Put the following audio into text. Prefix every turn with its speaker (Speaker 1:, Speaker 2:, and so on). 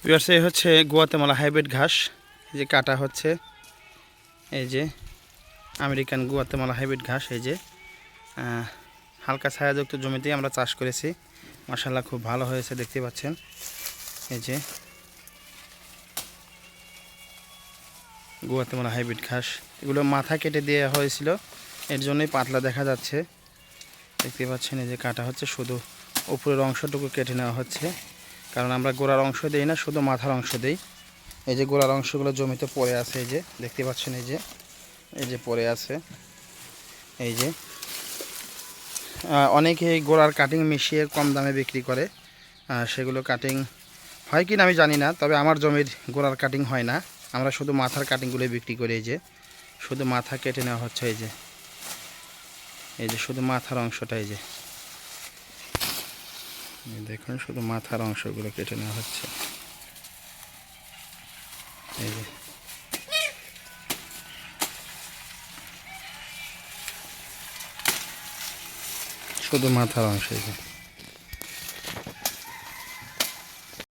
Speaker 1: Viewers, এই হচ্ছে Guatemala hybrid ঘাস। এই যে কাটা হচ্ছে, এই যে আমেরিকান গুয়াতেমালা হাইব্রিড ঘাস। এই যে হালকা ছায়াযুক্ত জমিতেই আমরা চাষ করেছি, মাশাআল্লাহ খুব ভালো হয়েছে, দেখতে পাচ্ছেন। এই যে গুয়াতেমালা হাইব্রিড ঘাস, এগুলো মাথা কেটে দেওয়া হয়েছিল, এর জন্যই পাতলা দেখা যাচ্ছে, দেখতে পাচ্ছেন। এই যে কাটা হচ্ছে, শুধু উপরের অংশটুকু কেটে নেওয়া হচ্ছে, কারণ আমরা গোড়ার অংশ দিই না, শুধু মাথার অংশ দিই। এই যে গোড়ার অংশগুলো জমিতে পড়ে আছে, এই যে দেখতে পাচ্ছেন। এই যে পড়ে আছে। এই যে অনেকে এই গোড়ার কাটিং মিশিয়ে কম দামে বিক্রি করে, সেগুলো কাটিং হয় কি না আমি জানি না, তবে আমার জমির গোড়ার কাটিং হয় না, আমরা শুধু মাথার কাটিংগুলো বিক্রি করি। এই যে শুধু মাথা কেটে নেওয়া হচ্ছে, এই যে শুধু মাথার অংশটা, এই যে দেখুন, শুধু মাথার অংশগুলো কেটে নেওয়া হচ্ছে। এই যে শুধু মাথার অংশ, এই যে